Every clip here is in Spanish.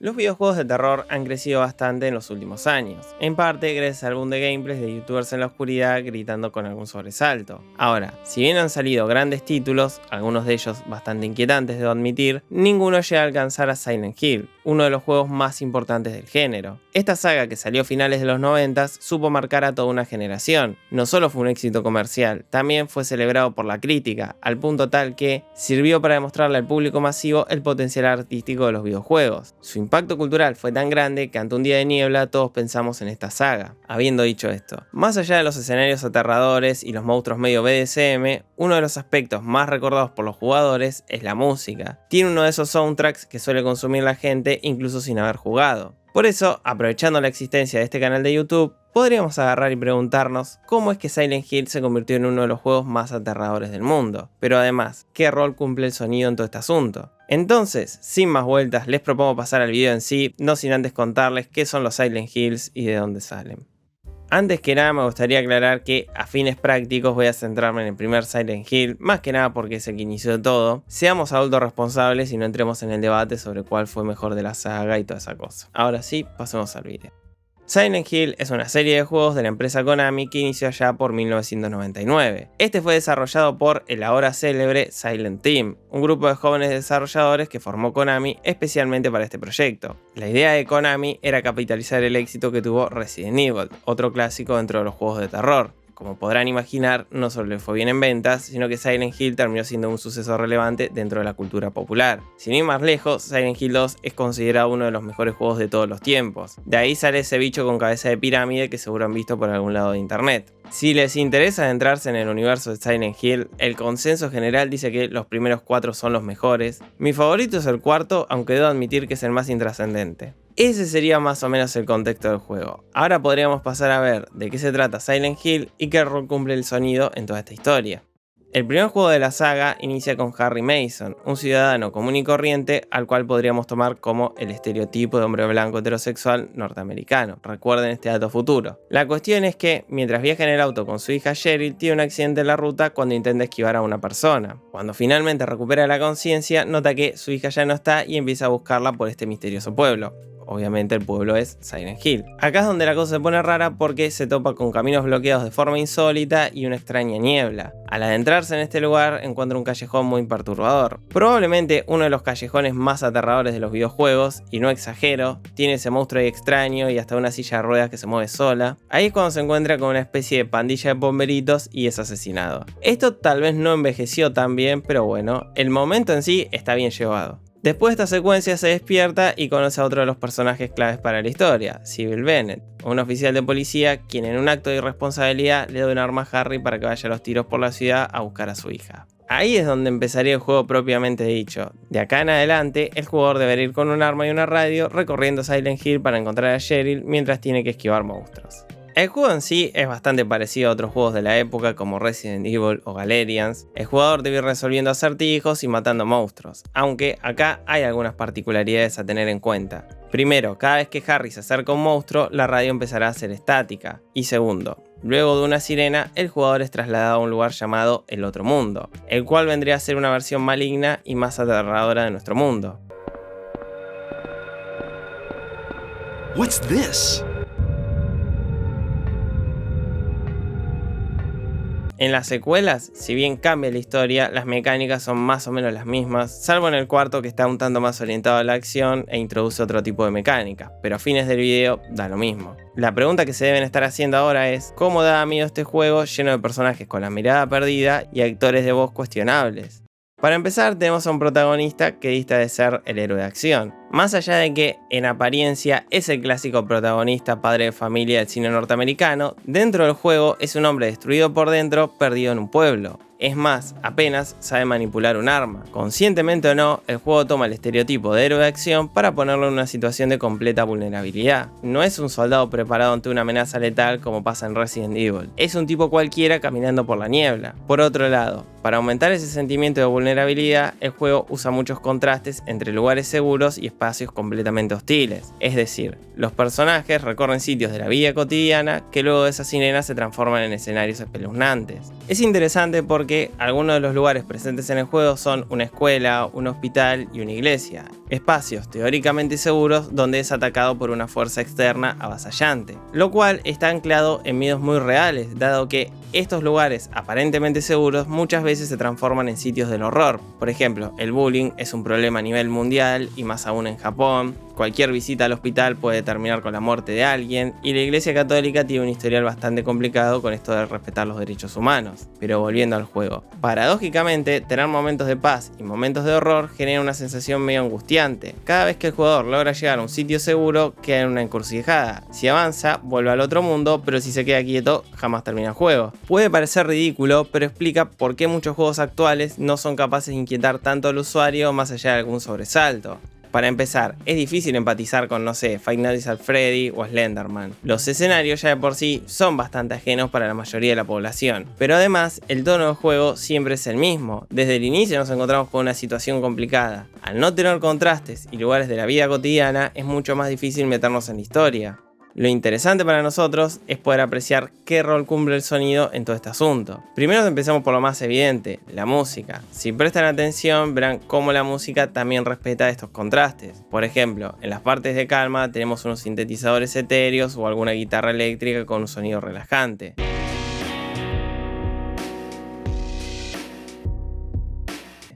Los videojuegos de terror han crecido bastante en los últimos años, en parte gracias al boom de gameplays de youtubers en la oscuridad gritando con algún sobresalto. Ahora, si bien han salido grandes títulos, algunos de ellos bastante inquietantes debo admitir, ninguno llega a alcanzar a Silent Hill, uno de los juegos más importantes del género. Esta saga, que salió a finales de los 90, supo marcar a toda una generación. No solo fue un éxito comercial, también fue celebrado por la crítica, al punto tal que sirvió para demostrarle al público masivo el potencial artístico de los videojuegos. Su impacto cultural fue tan grande que ante un día de niebla todos pensamos en esta saga. Habiendo dicho esto, más allá de los escenarios aterradores y los monstruos medio BDSM, uno de los aspectos más recordados por los jugadores es la música. Tiene uno de esos soundtracks que suele consumir la gente incluso sin haber jugado. Por eso, aprovechando la existencia de este canal de YouTube, podríamos agarrar y preguntarnos cómo es que Silent Hill se convirtió en uno de los juegos más aterradores del mundo. Pero además, ¿qué rol cumple el sonido en todo este asunto? Entonces, sin más vueltas, les propongo pasar al video en sí, no sin antes contarles qué son los Silent Hills y de dónde salen. Antes que nada me gustaría aclarar que a fines prácticos voy a centrarme en el primer Silent Hill, más que nada porque es el que inició todo. Seamos adultos responsables y no entremos en el debate sobre cuál fue mejor de la saga y toda esa cosa. Ahora sí, pasemos al video. Silent Hill es una serie de juegos de la empresa Konami que inició allá por 1999. Este fue desarrollado por el ahora célebre Silent Team, un grupo de jóvenes desarrolladores que formó Konami especialmente para este proyecto. La idea de Konami era capitalizar el éxito que tuvo Resident Evil, otro clásico dentro de los juegos de terror. Como podrán imaginar, no solo le fue bien en ventas, sino que Silent Hill terminó siendo un suceso relevante dentro de la cultura popular. Sin ir más lejos, Silent Hill 2 es considerado uno de los mejores juegos de todos los tiempos. De ahí sale ese bicho con cabeza de pirámide que seguro han visto por algún lado de internet. Si les interesa adentrarse en el universo de Silent Hill, el consenso general dice que los primeros 4 son los mejores. Mi favorito es el cuarto, aunque debo admitir que es el más intrascendente. Ese sería más o menos el contexto del juego. Ahora podríamos pasar a ver de qué se trata Silent Hill y qué rol cumple el sonido en toda esta historia. El primer juego de la saga inicia con Harry Mason, un ciudadano común y corriente al cual podríamos tomar como el estereotipo de hombre blanco heterosexual norteamericano. Recuerden este dato futuro. La cuestión es que, mientras viaja en el auto con su hija Cheryl, tiene un accidente en la ruta cuando intenta esquivar a una persona. Cuando finalmente recupera la conciencia, nota que su hija ya no está y empieza a buscarla por este misterioso pueblo. Obviamente el pueblo es Silent Hill. Acá es donde la cosa se pone rara porque se topa con caminos bloqueados de forma insólita y una extraña niebla. Al adentrarse en este lugar encuentra un callejón muy perturbador. Probablemente uno de los callejones más aterradores de los videojuegos, y no exagero, tiene ese monstruo ahí extraño y hasta una silla de ruedas que se mueve sola. Ahí es cuando se encuentra con una especie de pandilla de bomberitos y es asesinado. Esto tal vez no envejeció tan bien, pero bueno, el momento en sí está bien llevado. Después de esta secuencia se despierta y conoce a otro de los personajes claves para la historia, Civil Bennett, un oficial de policía quien en un acto de irresponsabilidad le da un arma a Harry para que vaya a los tiros por la ciudad a buscar a su hija. Ahí es donde empezaría el juego propiamente dicho. De acá en adelante, el jugador deberá ir con un arma y una radio recorriendo Silent Hill para encontrar a Cheryl mientras tiene que esquivar monstruos. El juego en sí es bastante parecido a otros juegos de la época como Resident Evil o Galerians. El jugador debe ir resolviendo acertijos y matando monstruos, aunque acá hay algunas particularidades a tener en cuenta. Primero, cada vez que Harry se acerca a un monstruo, la radio empezará a ser estática. Y segundo, luego de una sirena, el jugador es trasladado a un lugar llamado el Otro Mundo, el cual vendría a ser una versión maligna y más aterradora de nuestro mundo. What's this? En las secuelas, si bien cambia la historia, las mecánicas son más o menos las mismas, salvo en el cuarto que está un tanto más orientado a la acción e introduce otro tipo de mecánica, pero a fines del video da lo mismo. La pregunta que se deben estar haciendo ahora es, ¿cómo da miedo este juego lleno de personajes con la mirada perdida y actores de voz cuestionables? Para empezar, tenemos a un protagonista que dista de ser el héroe de acción. Más allá de que, en apariencia, es el clásico protagonista padre de familia del cine norteamericano, dentro del juego es un hombre destruido por dentro, perdido en un pueblo. Es más, apenas sabe manipular un arma. Conscientemente o no, el juego toma el estereotipo de héroe de acción para ponerlo en una situación de completa vulnerabilidad. No es un soldado preparado ante una amenaza letal como pasa en Resident Evil. Es un tipo cualquiera caminando por la niebla. Por otro lado, para aumentar ese sentimiento de vulnerabilidad, el juego usa muchos contrastes entre lugares seguros y espacios completamente hostiles. Es decir, los personajes recorren sitios de la vida cotidiana que luego de esa sirena se transforman en escenarios espeluznantes. Es interesante porque porque algunos de los lugares presentes en el juego son una escuela, un hospital y una iglesia, espacios teóricamente seguros donde es atacado por una fuerza externa avasallante, lo cual está anclado en miedos muy reales, dado que estos lugares aparentemente seguros muchas veces se transforman en sitios del horror. Por ejemplo, el bullying es un problema a nivel mundial y más aún en Japón. Cualquier visita al hospital puede terminar con la muerte de alguien, y la Iglesia Católica tiene un historial bastante complicado con esto de respetar los derechos humanos. Pero volviendo al juego, paradójicamente, tener momentos de paz y momentos de horror genera una sensación medio angustiante. Cada vez que el jugador logra llegar a un sitio seguro, queda en una encrucijada. Si avanza, vuelve al otro mundo, pero si se queda quieto, jamás termina el juego. Puede parecer ridículo, pero explica por qué muchos juegos actuales no son capaces de inquietar tanto al usuario más allá de algún sobresalto. Para empezar, es difícil empatizar con, no sé, Five Nights at Freddy o Slenderman. Los escenarios ya de por sí son bastante ajenos para la mayoría de la población, pero además el tono del juego siempre es el mismo. Desde el inicio nos encontramos con una situación complicada. Al no tener contrastes y lugares de la vida cotidiana, es mucho más difícil meternos en la historia. Lo interesante para nosotros es poder apreciar qué rol cumple el sonido en todo este asunto. Primero empezamos por lo más evidente, la música. Si prestan atención verán cómo la música también respeta estos contrastes. Por ejemplo, en las partes de calma tenemos unos sintetizadores etéreos o alguna guitarra eléctrica con un sonido relajante.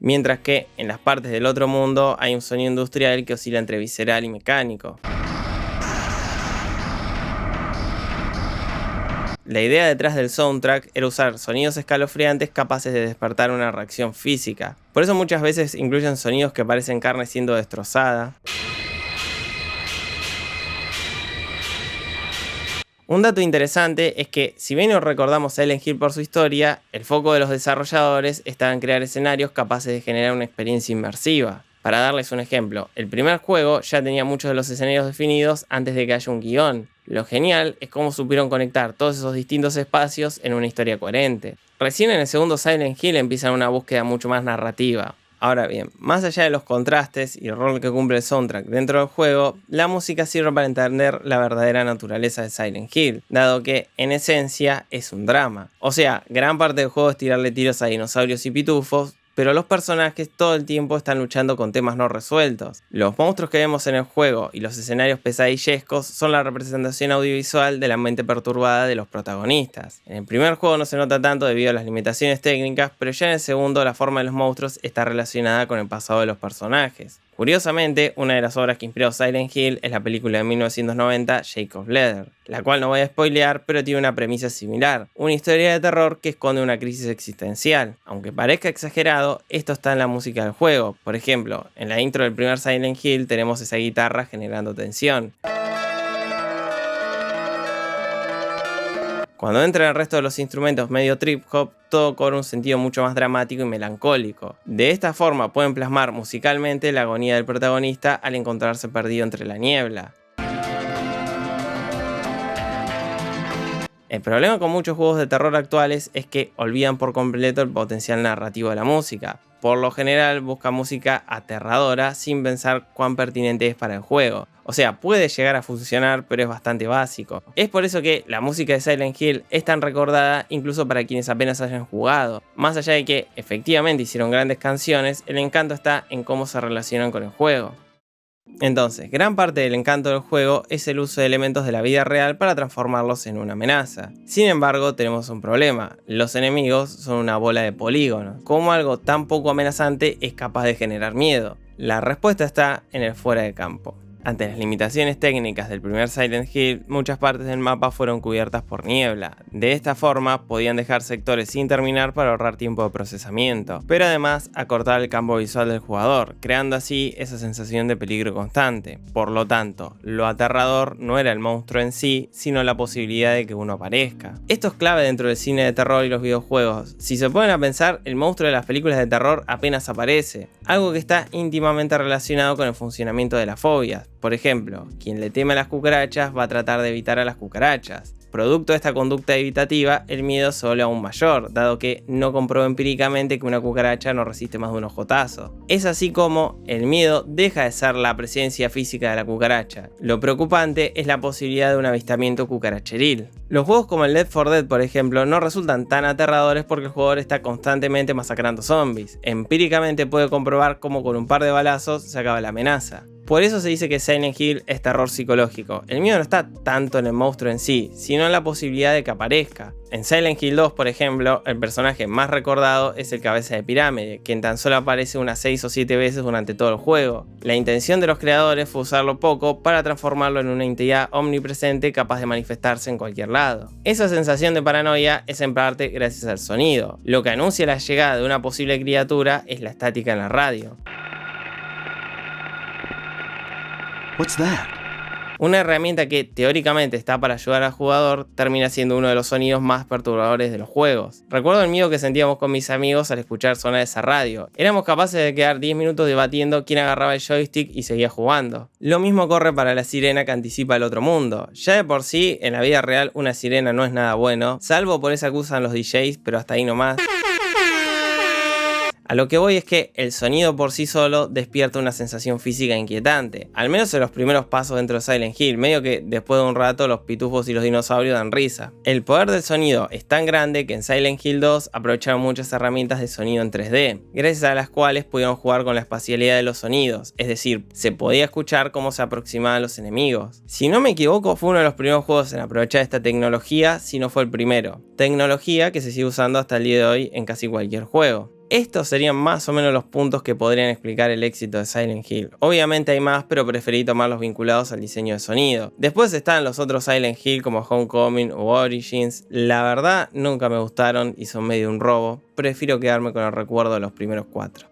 Mientras que en las partes del otro mundo hay un sonido industrial que oscila entre visceral y mecánico. La idea detrás del soundtrack era usar sonidos escalofriantes capaces de despertar una reacción física. Por eso muchas veces incluyen sonidos que parecen carne siendo destrozada. Un dato interesante es que, si bien nos recordamos Silent Hill por su historia, el foco de los desarrolladores estaba en crear escenarios capaces de generar una experiencia inmersiva. Para darles un ejemplo, el primer juego ya tenía muchos de los escenarios definidos antes de que haya un guión. Lo genial es cómo supieron conectar todos esos distintos espacios en una historia coherente. Recién en el segundo Silent Hill empiezan una búsqueda mucho más narrativa. Ahora bien, más allá de los contrastes y el rol que cumple el soundtrack dentro del juego, la música sirve para entender la verdadera naturaleza de Silent Hill, dado que, en esencia, es un drama. O sea, gran parte del juego es tirarle tiros a dinosaurios y pitufos, pero los personajes todo el tiempo están luchando con temas no resueltos. Los monstruos que vemos en el juego y los escenarios pesadillescos son la representación audiovisual de la mente perturbada de los protagonistas. En el primer juego no se nota tanto debido a las limitaciones técnicas, pero ya en el segundo la forma de los monstruos está relacionada con el pasado de los personajes. Curiosamente, una de las obras que inspiró Silent Hill es la película de 1990 Jacob's Ladder, la cual no voy a spoilear, pero tiene una premisa similar, una historia de terror que esconde una crisis existencial. Aunque parezca exagerado, esto está en la música del juego. Por ejemplo, en la intro del primer Silent Hill tenemos esa guitarra generando tensión. Cuando entran el resto de los instrumentos medio trip hop, todo cobra un sentido mucho más dramático y melancólico. De esta forma pueden plasmar musicalmente la agonía del protagonista al encontrarse perdido entre la niebla. El problema con muchos juegos de terror actuales es que olvidan por completo el potencial narrativo de la música. Por lo general buscan música aterradora sin pensar cuán pertinente es para el juego. O sea, puede llegar a funcionar, pero es bastante básico. Es por eso que la música de Silent Hill es tan recordada incluso para quienes apenas hayan jugado. Más allá de que efectivamente hicieron grandes canciones, el encanto está en cómo se relacionan con el juego. Entonces, gran parte del encanto del juego es el uso de elementos de la vida real para transformarlos en una amenaza. Sin embargo, tenemos un problema. Los enemigos son una bola de polígonos. ¿Cómo algo tan poco amenazante es capaz de generar miedo? La respuesta está en el fuera de campo. Ante las limitaciones técnicas del primer Silent Hill, muchas partes del mapa fueron cubiertas por niebla. De esta forma, podían dejar sectores sin terminar para ahorrar tiempo de procesamiento, pero además acortar el campo visual del jugador, creando así esa sensación de peligro constante. Por lo tanto, lo aterrador no era el monstruo en sí, sino la posibilidad de que uno aparezca. Esto es clave dentro del cine de terror y los videojuegos. Si se ponen a pensar, el monstruo de las películas de terror apenas aparece, algo que está íntimamente relacionado con el funcionamiento de las fobias. Por ejemplo, quien le teme a las cucarachas va a tratar de evitar a las cucarachas. Producto de esta conducta evitativa, el miedo se vuelve aún mayor, dado que no comprobó empíricamente que una cucaracha no resiste más de un ojotazo. Es así como el miedo deja de ser la presencia física de la cucaracha. Lo preocupante es la posibilidad de un avistamiento cucaracheril. Los juegos como el Left 4 Dead, por ejemplo, no resultan tan aterradores porque el jugador está constantemente masacrando zombies. Empíricamente puede comprobar cómo con un par de balazos se acaba la amenaza. Por eso se dice que Silent Hill es terror psicológico. El miedo no está tanto en el monstruo en sí, sino en la posibilidad de que aparezca. En Silent Hill 2, por ejemplo, el personaje más recordado es el cabeza de pirámide, quien tan solo aparece unas 6 o 7 veces durante todo el juego. La intención de los creadores fue usarlo poco para transformarlo en una entidad omnipresente capaz de manifestarse en cualquier lado. Esa sensación de paranoia es en parte gracias al sonido. Lo que anuncia la llegada de una posible criatura es la estática en la radio. What's that? Una herramienta que teóricamente está para ayudar al jugador termina siendo uno de los sonidos más perturbadores de los juegos. Recuerdo el miedo que sentíamos con mis amigos al escuchar sonar esa radio. Éramos capaces de quedar 10 minutos debatiendo quién agarraba el joystick y seguía jugando. Lo mismo corre para la sirena que anticipa el otro mundo. Ya de por sí, en la vida real una sirena no es nada bueno, salvo por esa que usan los DJs, pero hasta ahí nomás. A lo que voy es que el sonido por sí solo despierta una sensación física inquietante, al menos en los primeros pasos dentro de Silent Hill, medio que después de un rato los pitufos y los dinosaurios dan risa. El poder del sonido es tan grande que en Silent Hill 2 aprovecharon muchas herramientas de sonido en 3D, gracias a las cuales pudieron jugar con la espacialidad de los sonidos, es decir, se podía escuchar cómo se aproximaban los enemigos. Si no me equivoco, fue uno de los primeros juegos en aprovechar esta tecnología, si no fue el primero. Tecnología que se sigue usando hasta el día de hoy en casi cualquier juego. Estos serían más o menos los puntos que podrían explicar el éxito de Silent Hill. Obviamente hay más, pero preferí tomarlos vinculados al diseño de sonido. Después están los otros Silent Hill como Homecoming o Origins. La verdad nunca me gustaron y son medio un robo. Prefiero quedarme con el recuerdo de los primeros 4.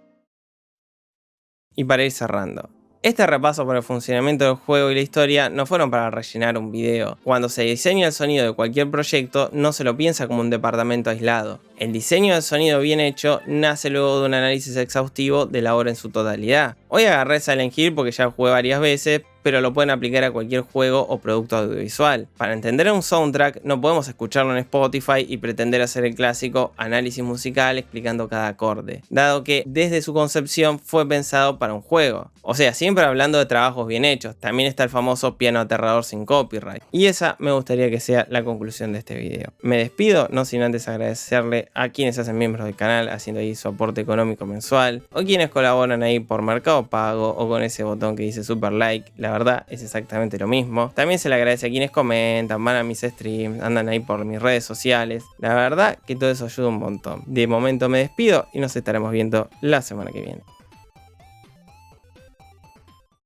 Y para ir cerrando. Este repaso por el funcionamiento del juego y la historia no fueron para rellenar un video. Cuando se diseña el sonido de cualquier proyecto, no se lo piensa como un departamento aislado. El diseño del sonido bien hecho nace luego de un análisis exhaustivo de la obra en su totalidad. Hoy agarré Silent Hill porque ya lo jugué varias veces, pero lo pueden aplicar a cualquier juego o producto audiovisual. Para entender un soundtrack no podemos escucharlo en Spotify y pretender hacer el clásico análisis musical explicando cada acorde, dado que desde su concepción fue pensado para un juego. O sea, siempre hablando de trabajos bien hechos, también está el famoso piano aterrador sin copyright. Y esa me gustaría que sea la conclusión de este video. Me despido, no sin antes agradecerle a quienes se hacen miembros del canal haciendo ahí su aporte económico mensual, o quienes colaboran ahí por Mercado Pago o con ese botón que dice super like. La verdad es exactamente lo mismo. También se le agradece a quienes comentan, van a mis streams, andan ahí por mis redes sociales. La verdad que todo eso ayuda un montón. De momento me despido y nos estaremos viendo la semana que viene.